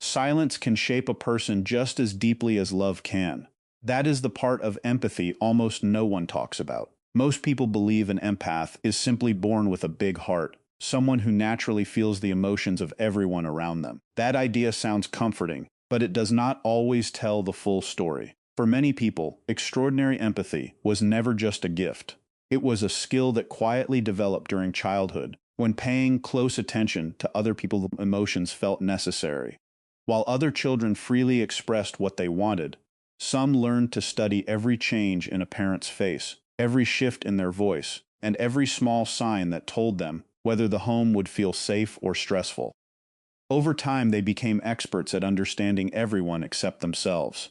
Silence can shape a person just as deeply as love can. That is the part of empathy almost no one talks about. Most people believe an empath is simply born with a big heart, someone who naturally feels the emotions of everyone around them. That idea sounds comforting, but it does not always tell the full story. For many people, extraordinary empathy was never just a gift. It was a skill that quietly developed during childhood, when paying close attention to other people's emotions felt necessary. While other children freely expressed what they wanted, some learned to study every change in a parent's face, every shift in their voice, and every small sign that told them whether the home would feel safe or stressful. Over time, they became experts at understanding everyone except themselves.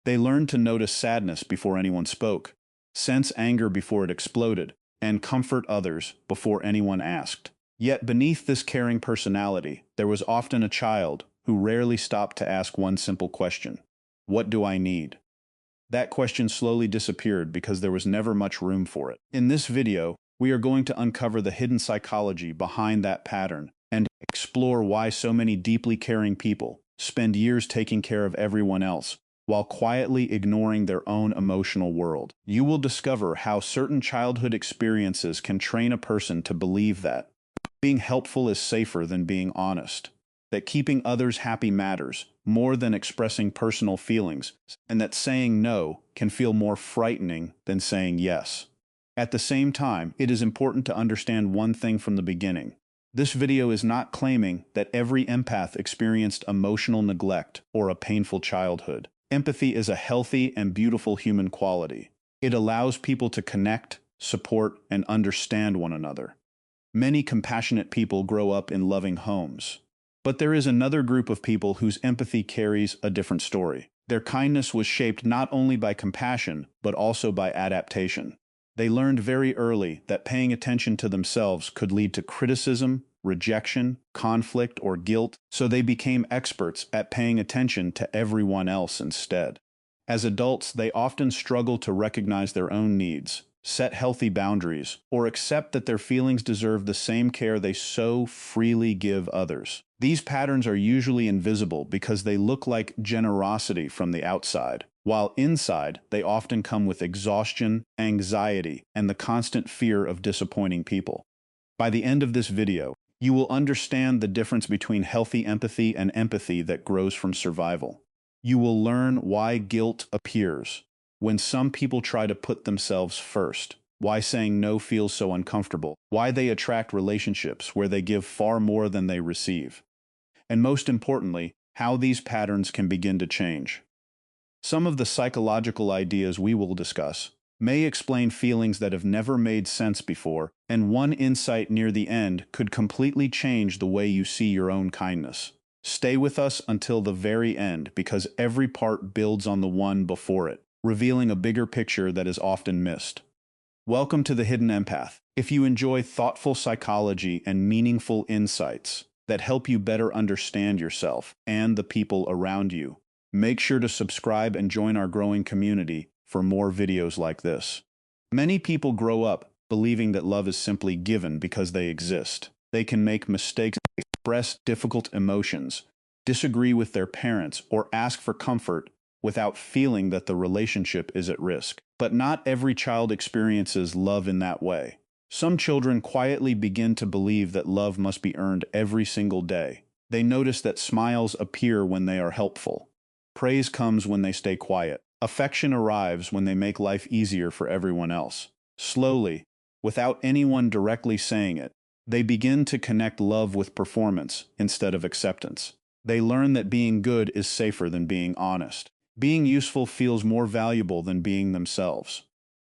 They learned to notice sadness before anyone spoke, sense anger before it exploded, and comfort others before anyone asked. Yet beneath this caring personality, there was often a child who rarely stopped to ask one simple question: what do I need? That question slowly disappeared because there was never much room for it. In this video, we are going to uncover the hidden psychology behind that pattern and explore why so many deeply caring people spend years taking care of everyone else while quietly ignoring their own emotional world. You will discover how certain childhood experiences can train a person to believe that being helpful is safer than being honest, that keeping others happy matters more than expressing personal feelings, and that saying no can feel more frightening than saying yes. At the same time, it is important to understand one thing from the beginning. This video is not claiming that every empath experienced emotional neglect or a painful childhood. Empathy is a healthy and beautiful human quality. It allows people to connect, support, and understand one another. Many compassionate people grow up in loving homes. But there is another group of people whose empathy carries a different story. Their kindness was shaped not only by compassion, but also by adaptation. They learned very early that paying attention to themselves could lead to criticism, rejection, conflict, or guilt, so they became experts at paying attention to everyone else instead. As adults, they often struggle to recognize their own needs, set healthy boundaries, or accept that their feelings deserve the same care they so freely give others. These patterns are usually invisible because they look like generosity from the outside, while inside they often come with exhaustion, anxiety, and the constant fear of disappointing people. By the end of this video, you will understand the difference between healthy empathy and empathy that grows from survival. You will learn why guilt appears when some people try to put themselves first, why saying no feels so uncomfortable, why they attract relationships where they give far more than they receive, and most importantly, how these patterns can begin to change. Some of the psychological ideas we will discuss may explain feelings that have never made sense before, and one insight near the end could completely change the way you see your own kindness. Stay with us until the very end because every part builds on the one before it, revealing a bigger picture that is often missed. Welcome to the Hidden Empath. If you enjoy thoughtful psychology and meaningful insights that help you better understand yourself and the people around you, make sure to subscribe and join our growing community for more videos like this. Many people grow up believing that love is simply given because they exist. They can make mistakes, express difficult emotions, disagree with their parents, or ask for comfort without feeling that the relationship is at risk. But not every child experiences love in that way. Some children quietly begin to believe that love must be earned every single day. They notice that smiles appear when they are helpful. Praise comes when they stay quiet. Affection arrives when they make life easier for everyone else. Slowly, without anyone directly saying it, they begin to connect love with performance instead of acceptance. They learn that being good is safer than being honest. Being useful feels more valuable than being themselves.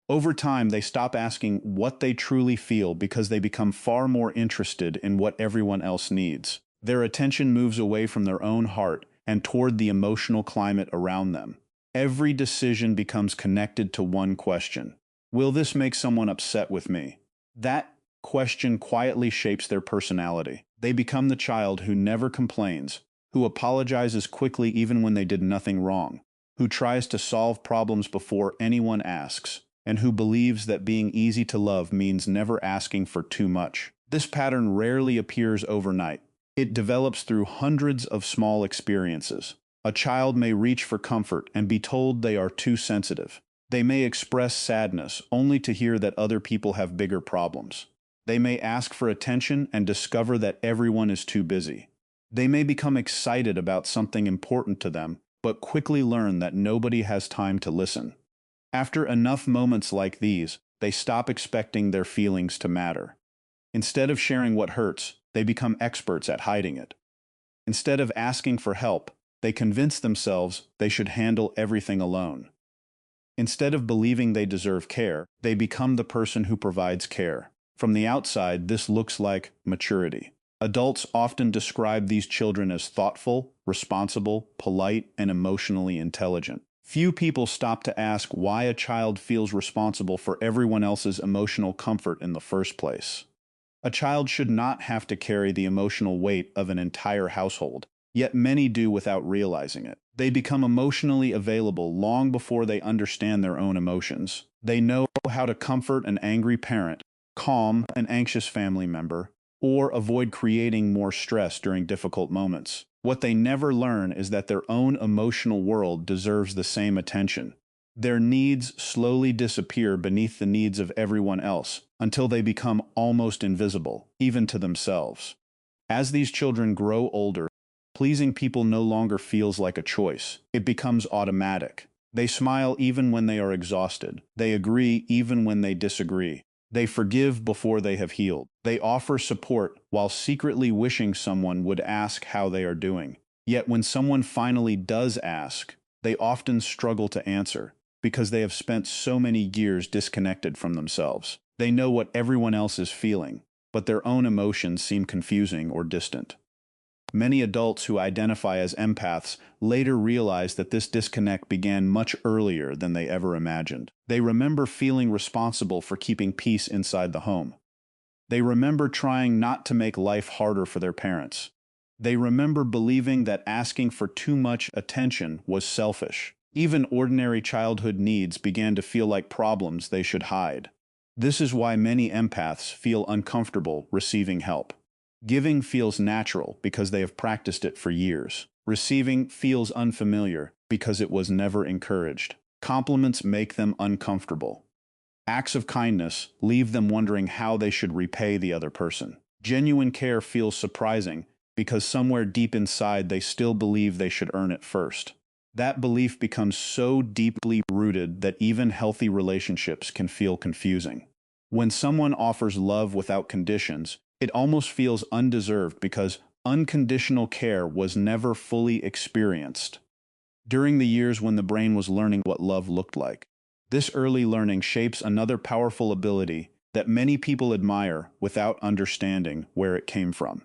Over time, they stop asking what they truly feel because they become far more interested in what everyone else needs. Their attention moves away from their own heart and toward the emotional climate around them. Every decision becomes connected to one question: will this make someone upset with me? That question quietly shapes their personality. They become the child who never complains, who apologizes quickly even when they did nothing wrong, who tries to solve problems before anyone asks, and who believes that being easy to love means never asking for too much. This pattern rarely appears overnight. It develops through hundreds of small experiences. A child may reach for comfort and be told they are too sensitive. They may express sadness only to hear that other people have bigger problems. They may ask for attention and discover that everyone is too busy. They may become excited about something important to them, but quickly learn that nobody has time to listen. After enough moments like these, they stop expecting their feelings to matter. Instead of sharing what hurts, they become experts at hiding it. Instead of asking for help, they convince themselves they should handle everything alone. Instead of believing they deserve care, they become the person who provides care. From the outside, this looks like maturity. Adults often describe these children as thoughtful, responsible, polite, and emotionally intelligent. Few people stop to ask why a child feels responsible for everyone else's emotional comfort in the first place. A child should not have to carry the emotional weight of an entire household, yet many do without realizing it. They become emotionally available long before they understand their own emotions. They know how to comfort an angry parent, calm an anxious family member, or avoid creating more stress during difficult moments. What they never learn is that their own emotional world deserves the same attention. Their needs slowly disappear beneath the needs of everyone else until they become almost invisible, even to themselves. As these children grow older, pleasing people no longer feels like a choice. It becomes automatic. They smile even when they are exhausted. They agree even when they disagree. They forgive before they have healed. They offer support while secretly wishing someone would ask how they are doing. Yet when someone finally does ask, they often struggle to answer because they have spent so many years disconnected from themselves. They know what everyone else is feeling, but their own emotions seem confusing or distant. Many adults who identify as empaths later realize that this disconnect began much earlier than they ever imagined. They remember feeling responsible for keeping peace inside the home. They remember trying not to make life harder for their parents. They remember believing that asking for too much attention was selfish. Even ordinary childhood needs began to feel like problems they should hide. This is why many empaths feel uncomfortable receiving help. Giving feels natural because they have practiced it for years. Receiving feels unfamiliar because it was never encouraged. Compliments make them uncomfortable. Acts of kindness leave them wondering how they should repay the other person. Genuine care feels surprising because somewhere deep inside they still believe they should earn it first. That belief becomes so deeply rooted that even healthy relationships can feel confusing. When someone offers love without conditions, it almost feels undeserved because unconditional care was never fully experienced. During the years when the brain was learning what love looked like, this early learning shapes another powerful ability that many people admire without understanding where it came from.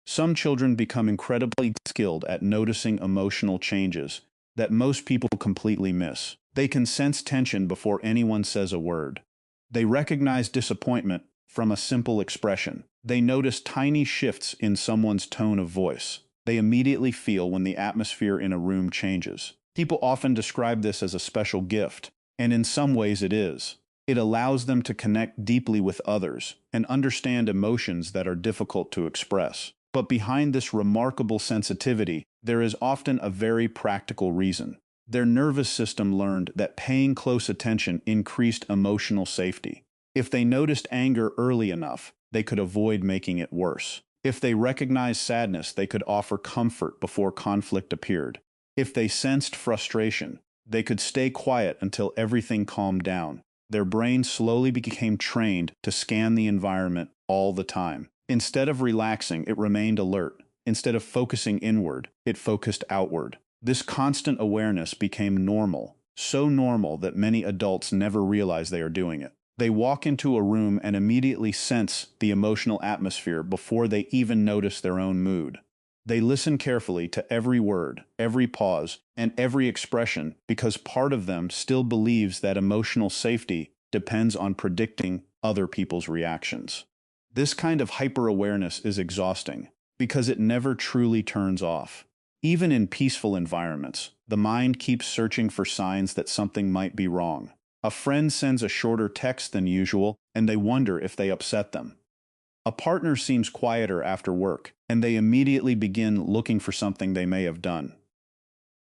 Some children become incredibly skilled at noticing emotional changes that most people completely miss. They can sense tension before anyone says a word. They recognize disappointment from a simple expression. They notice tiny shifts in someone's tone of voice. They immediately feel when the atmosphere in a room changes. People often describe this as a special gift, and in some ways it is. It allows them to connect deeply with others and understand emotions that are difficult to express. But behind this remarkable sensitivity, there is often a very practical reason. Their nervous system learned that paying close attention increased emotional safety. If they noticed anger early enough, they could avoid making it worse. If they recognized sadness, they could offer comfort before conflict appeared. If they sensed frustration, they could stay quiet until everything calmed down. Their brain slowly became trained to scan the environment all the time. Instead of relaxing, it remained alert. Instead of focusing inward, it focused outward. This constant awareness became normal, so normal that many adults never realize they are doing it. They walk into a room and immediately sense the emotional atmosphere before they even notice their own mood. They listen carefully to every word, every pause, and every expression because part of them still believes that emotional safety depends on predicting other people's reactions. This kind of hyper-awareness is exhausting because it never truly turns off. Even in peaceful environments, the mind keeps searching for signs that something might be wrong. A friend sends a shorter text than usual, and they wonder if they upset them. A partner seems quieter after work, and they immediately begin looking for something they may have done.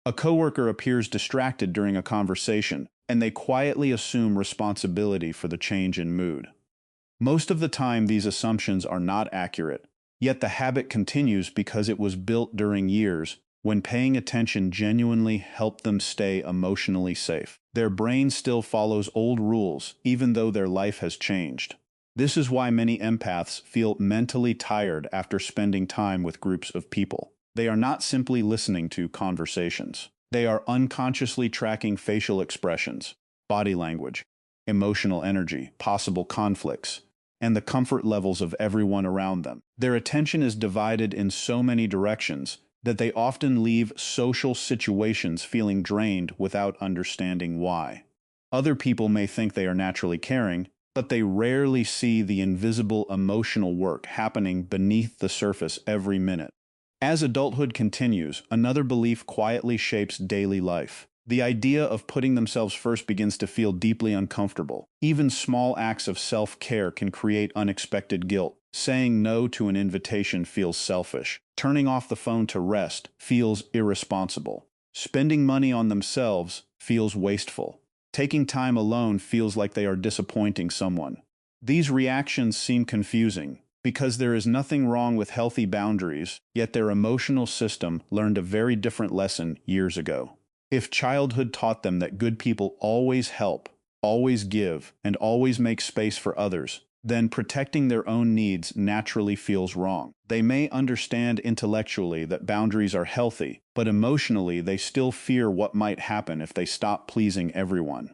A coworker appears distracted during a conversation, and they quietly assume responsibility for the change in mood. Most of the time, these assumptions are not accurate, yet the habit continues because it was built during years when paying attention genuinely helped them stay emotionally safe. Their brain still follows old rules, even though their life has changed. This is why many empaths feel mentally tired after spending time with groups of people. They are not simply listening to conversations. They are unconsciously tracking facial expressions, body language, emotional energy, possible conflicts, and the comfort levels of everyone around them. Their attention is divided in so many directions that they often leave social situations feeling drained without understanding why. Other people may think they are naturally caring, but they rarely see the invisible emotional work happening beneath the surface every minute. As adulthood continues, another belief quietly shapes daily life. The idea of putting themselves first begins to feel deeply uncomfortable. Even small acts of self-care can create unexpected guilt. Saying no to an invitation feels selfish. Turning off the phone to rest feels irresponsible. Spending money on themselves feels wasteful. Taking time alone feels like they are disappointing someone. These reactions seem confusing because there is nothing wrong with healthy boundaries, yet their emotional system learned a very different lesson years ago. If childhood taught them that good people always help, always give, and always make space for others, then protecting their own needs naturally feels wrong. They may understand intellectually that boundaries are healthy, but emotionally they still fear what might happen if they stop pleasing everyone.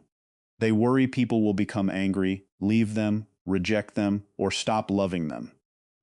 They worry people will become angry, leave them, reject them, or stop loving them.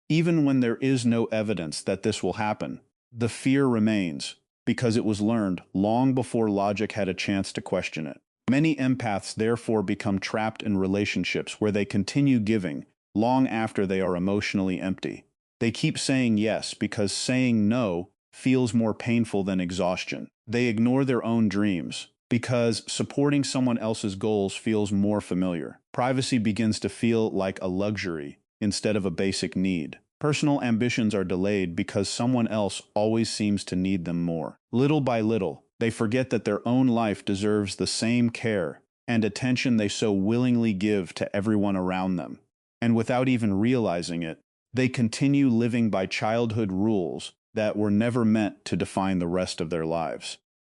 Even when there is no evidence that this will happen, the fear remains, because it was learned long before logic had a chance to question it. Many empaths therefore become trapped in relationships where they continue giving long after they are emotionally empty. They keep saying yes because saying no feels more painful than exhaustion. They ignore their own dreams because supporting someone else's goals feels more familiar. Privacy begins to feel like a luxury instead of a basic need. Personal ambitions are delayed because someone else always seems to need them more. Little by little, they forget that their own life deserves the same care and attention they so willingly give to everyone around them. And without even realizing it, they continue living by childhood rules that were never meant to define the rest of their lives.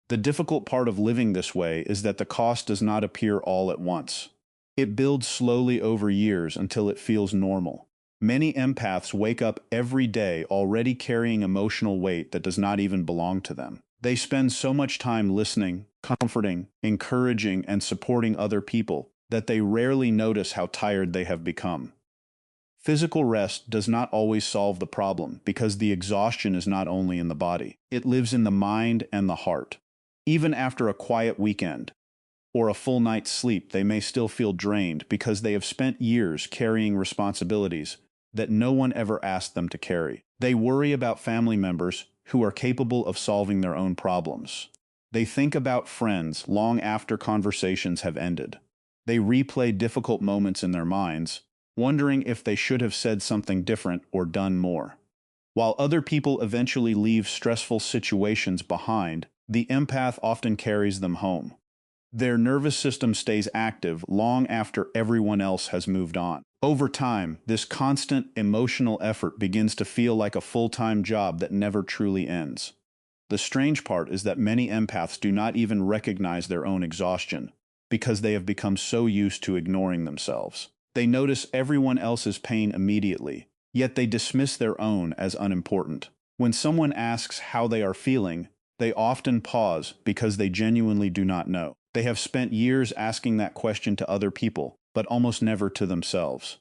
The difficult part of living this way is that the cost does not appear all at once. It builds slowly over years until it feels normal. Many empaths wake up every day already carrying emotional weight that does not even belong to them. They spend so much time listening, comforting, encouraging, and supporting other people that they rarely notice how tired they have become. Physical rest does not always solve the problem because the exhaustion is not only in the body. It lives in the mind and the heart. Even after a quiet weekend or a full night's sleep, they may still feel drained because they have spent years carrying responsibilities that no one ever asked them to carry. They worry about family members who are capable of solving their own problems. They think about friends long after conversations have ended. They replay difficult moments in their minds, wondering if they should have said something different or done more. While other people eventually leave stressful situations behind, the empath often carries them home. Their nervous system stays active long after everyone else has moved on. Over time, this constant emotional effort begins to feel like a full-time job that never truly ends. The strange part is that many empaths do not even recognize their own exhaustion because they have become so used to ignoring themselves. They notice everyone else's pain immediately, yet they dismiss their own as unimportant. When someone asks how they are feeling, they often pause because they genuinely do not know. They have spent years asking that question to other people, but almost never to themselves.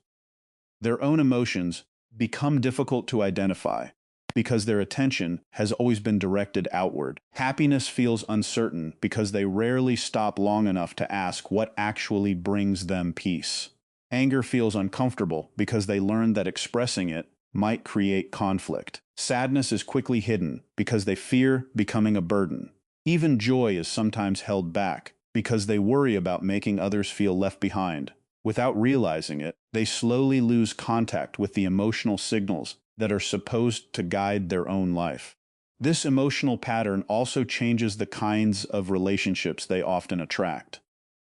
Their own emotions become difficult to identify because their attention has always been directed outward. Happiness feels uncertain because they rarely stop long enough to ask what actually brings them peace. Anger feels uncomfortable because they learn that expressing it might create conflict. Sadness is quickly hidden because they fear becoming a burden. Even joy is sometimes held back because they worry about making others feel left behind. Without realizing it, they slowly lose contact with the emotional signals that are supposed to guide their own life. This emotional pattern also changes the kinds of relationships they often attract.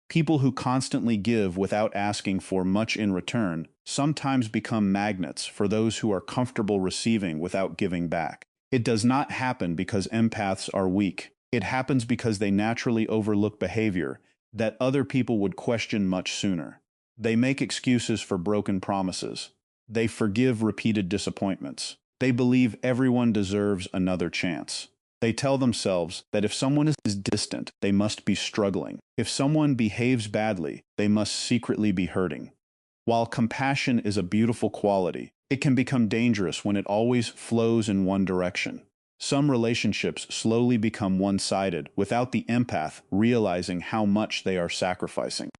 People who constantly give without asking for much in return sometimes become magnets for those who are comfortable receiving without giving back. It does not happen because empaths are weak. It happens because they naturally overlook behavior that other people would question much sooner. They make excuses for broken promises. They forgive repeated disappointments. They believe everyone deserves another chance. They tell themselves that if someone is distant, they must be struggling. If someone behaves badly, they must secretly be hurting. While compassion is a beautiful quality, it can become dangerous when it always flows in one direction. Some relationships slowly become one-sided without the empath realizing how much they are sacrificing.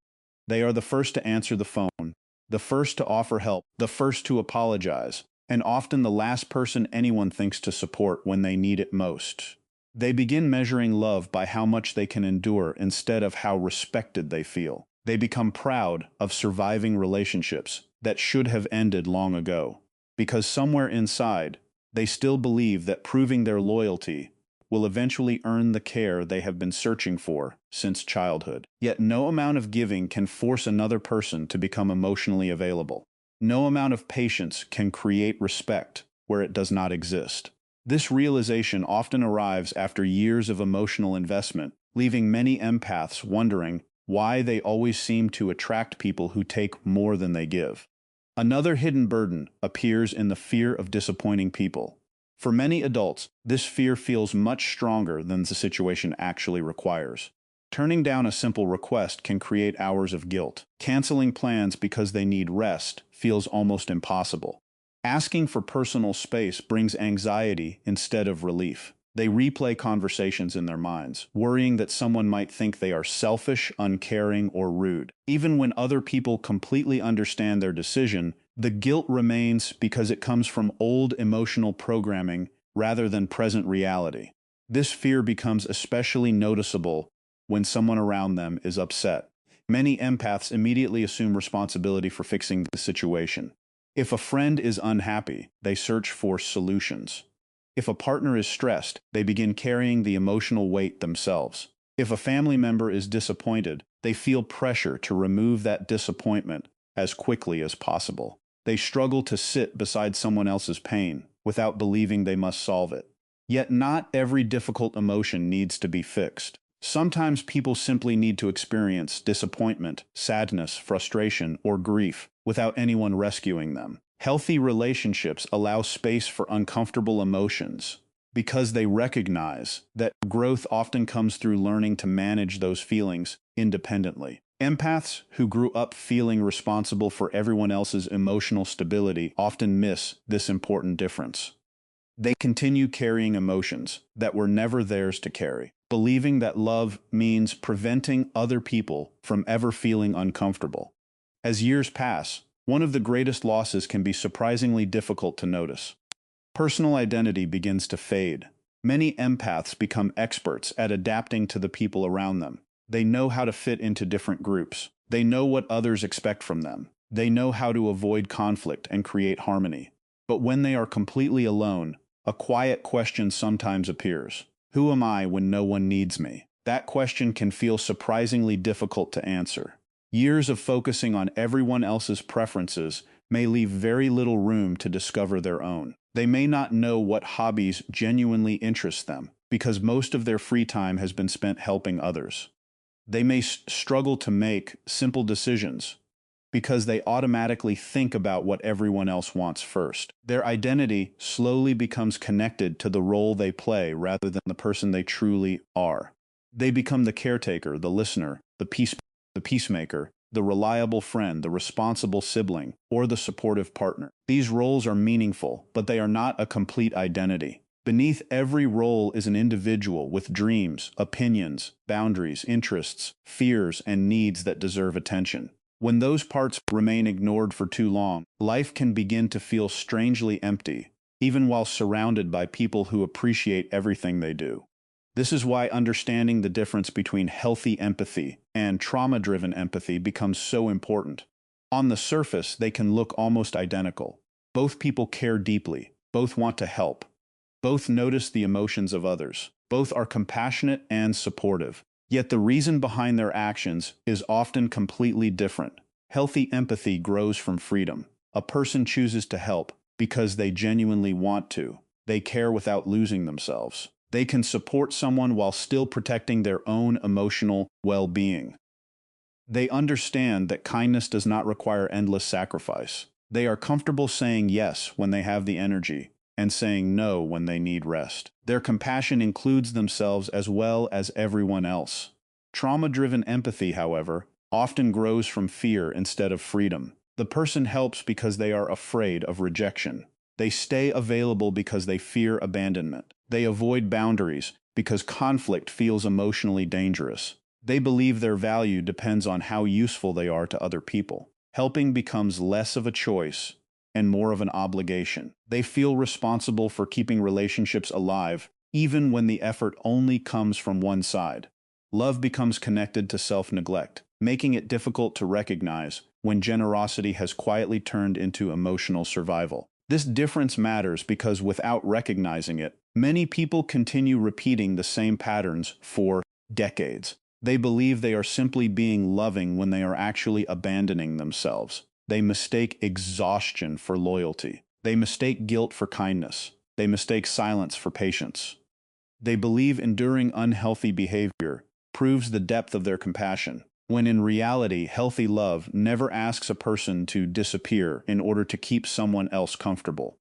They are the first to answer the phone, the first to offer help, the first to apologize, and often the last person anyone thinks to support when they need it most. They begin measuring love by how much they can endure instead of how respected they feel. They become proud of surviving relationships that should have ended long ago, because somewhere inside, they still believe that proving their loyalty will eventually earn the care they have been searching for since childhood. Yet no amount of giving can force another person to become emotionally available. No amount of patience can create respect where it does not exist. This realization often arrives after years of emotional investment, leaving many empaths wondering why they always seem to attract people who take more than they give. Another hidden burden appears in the fear of disappointing people. For many adults, this fear feels much stronger than the situation actually requires. Turning down a simple request can create hours of guilt. Canceling plans because they need rest feels almost impossible. Asking for personal space brings anxiety instead of relief. They replay conversations in their minds, worrying that someone might think they are selfish, uncaring, or rude. Even when other people completely understand their decision, the guilt remains because it comes from old emotional programming rather than present reality. This fear becomes especially noticeable when someone around them is upset. Many empaths immediately assume responsibility for fixing the situation. If a friend is unhappy, they search for solutions. If a partner is stressed, they begin carrying the emotional weight themselves. If a family member is disappointed, they feel pressure to remove that disappointment as quickly as possible. They struggle to sit beside someone else's pain without believing they must solve it. Yet not every difficult emotion needs to be fixed. Sometimes people simply need to experience disappointment, sadness, frustration, or grief without anyone rescuing them. Healthy relationships allow space for uncomfortable emotions because they recognize that growth often comes through learning to manage those feelings independently. Empaths who grew up feeling responsible for everyone else's emotional stability often miss this important difference. They continue carrying emotions that were never theirs to carry, believing that love means preventing other people from ever feeling uncomfortable. As years pass, one of the greatest losses can be surprisingly difficult to notice. Personal identity begins to fade. Many empaths become experts at adapting to the people around them. They know how to fit into different groups. They know what others expect from them. They know how to avoid conflict and create harmony. But when they are completely alone, a quiet question sometimes appears. Who am I when no one needs me? That question can feel surprisingly difficult to answer. Years of focusing on everyone else's preferences may leave very little room to discover their own. They may not know what hobbies genuinely interest them, because most of their free time has been spent helping others. They may struggle to make simple decisions because they automatically think about what everyone else wants first. Their identity slowly becomes connected to the role they play rather than the person they truly are. They become the caretaker, the listener, the peacemaker, the reliable friend, the responsible sibling, or the supportive partner. These roles are meaningful, but they are not a complete identity. Beneath every role is an individual with dreams, opinions, boundaries, interests, fears, and needs that deserve attention. When those parts remain ignored for too long, life can begin to feel strangely empty, even while surrounded by people who appreciate everything they do. This is why understanding the difference between healthy empathy and trauma-driven empathy becomes so important. On the surface, they can look almost identical. Both people care deeply, both want to help, both notice the emotions of others, both are compassionate and supportive. Yet the reason behind their actions is often completely different. Healthy empathy grows from freedom. A person chooses to help because they genuinely want to. They care without losing themselves. They can support someone while still protecting their own emotional well-being. They understand that kindness does not require endless sacrifice. They are comfortable saying yes when they have the energy and saying no when they need rest. Their compassion includes themselves as well as everyone else. Trauma-driven empathy, however, often grows from fear instead of freedom. The person helps because they are afraid of rejection. They stay available because they fear abandonment. They avoid boundaries because conflict feels emotionally dangerous. They believe their value depends on how useful they are to other people. Helping becomes less of a choice and more of an obligation. They feel responsible for keeping relationships alive, even when the effort only comes from one side. Love becomes connected to self-neglect, making it difficult to recognize when generosity has quietly turned into emotional survival. This difference matters because without recognizing it, many people continue repeating the same patterns for decades. They believe they are simply being loving when they are actually abandoning themselves. They mistake exhaustion for loyalty. They mistake guilt for kindness. They mistake silence for patience. They believe enduring unhealthy behavior proves the depth of their compassion, when in reality, healthy love never asks a person to disappear in order to keep someone else comfortable.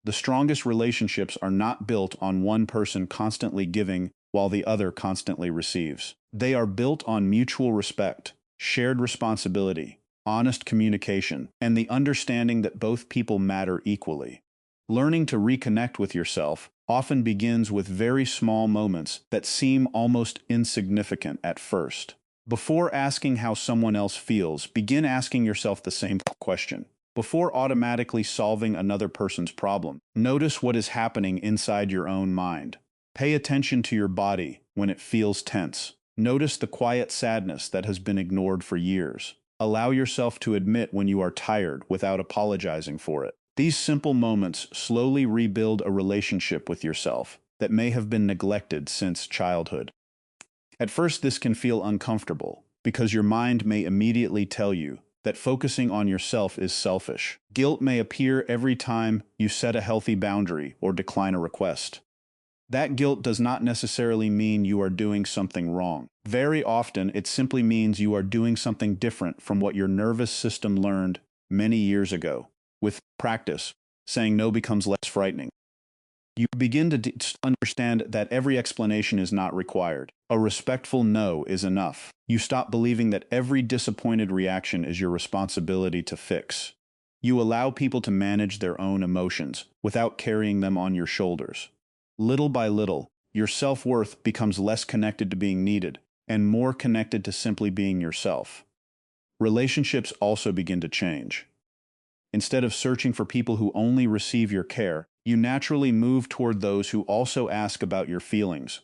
The strongest relationships are not built on one person constantly giving while the other constantly receives. They are built on mutual respect, shared responsibility, honest communication, and the understanding that both people matter equally. Learning to reconnect with yourself often begins with very small moments that seem almost insignificant at first. Before asking how someone else feels, begin asking yourself the same question. Before automatically solving another person's problem, notice what is happening inside your own mind. Pay attention to your body when it feels tense. Notice the quiet sadness that has been ignored for years. Allow yourself to admit when you are tired without apologizing for it. These simple moments slowly rebuild a relationship with yourself that may have been neglected since childhood. At first, this can feel uncomfortable because your mind may immediately tell you that focusing on yourself is selfish. Guilt may appear every time you set a healthy boundary or decline a request. That guilt does not necessarily mean you are doing something wrong. Very often, it simply means you are doing something different from what your nervous system learned many years ago. With practice, saying no becomes less frightening. You begin to understand that every explanation is not required. A respectful no is enough. You stop believing that every disappointed reaction is your responsibility to fix. You allow people to manage their own emotions without carrying them on your shoulders. Little by little, your self-worth becomes less connected to being needed and more connected to simply being yourself. Relationships also begin to change. Instead of searching for people who only receive your care, you naturally move toward those who also ask about your feelings.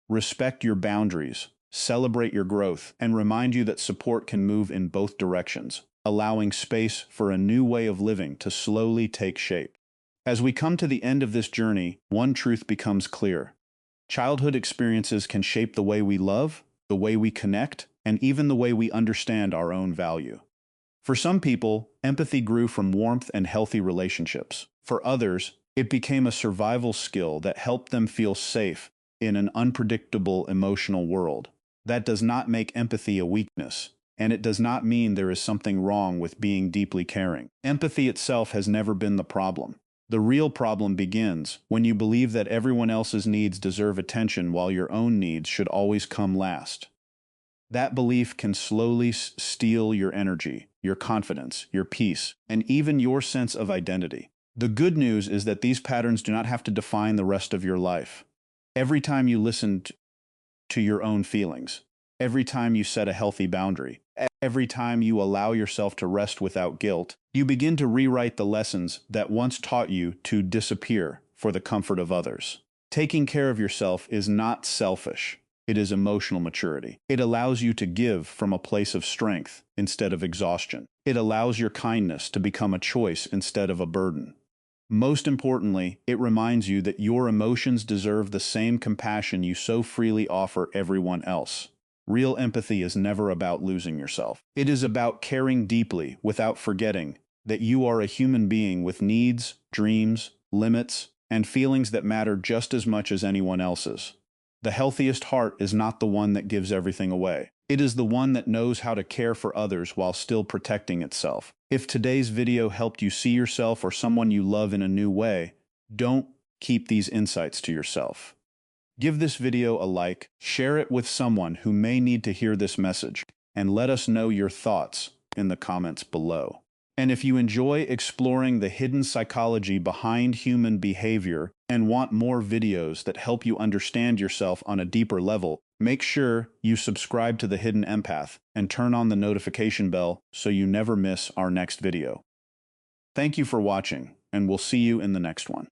Respect your boundaries, celebrate your growth, and remind you that support can move in both directions, allowing space for a new way of living to slowly take shape. As we come to the end of this journey, one truth becomes clear. Childhood experiences can shape the way we love, the way we connect, and even the way we understand our own value. For some people, empathy grew from warmth and healthy relationships. For others, it became a survival skill that helped them feel safe in an unpredictable emotional world. That does not make empathy a weakness, and it does not mean there is something wrong with being deeply caring. Empathy itself has never been the problem. The real problem begins when you believe that everyone else's needs deserve attention while your own needs should always come last. That belief can slowly steal your energy, your confidence, your peace, and even your sense of identity. The good news is that these patterns do not have to define the rest of your life. Every time you listen to your own feelings, every time you set a healthy boundary, every time you allow yourself to rest without guilt, you begin to rewrite the lessons that once taught you to disappear for the comfort of others. Taking care of yourself is not selfish. It is emotional maturity. It allows you to give from a place of strength instead of exhaustion. It allows your kindness to become a choice instead of a burden. Most importantly, it reminds you that your emotions deserve the same compassion you so freely offer everyone else. Real empathy is never about losing yourself. It is about caring deeply without forgetting that you are a human being with needs, dreams, limits, and feelings that matter just as much as anyone else's. The healthiest heart is not the one that gives everything away. It is the one that knows how to care for others while still protecting itself. If today's video helped you see yourself or someone you love in a new way, don't keep these insights to yourself. Give this video a like, share it with someone who may need to hear this message, and let us know your thoughts in the comments below. And if you enjoy exploring the hidden psychology behind human behavior and want more videos that help you understand yourself on a deeper level, make sure you subscribe to The Hidden Empath and turn on the notification bell so you never miss our next video. Thank you for watching, and we'll see you in the next one.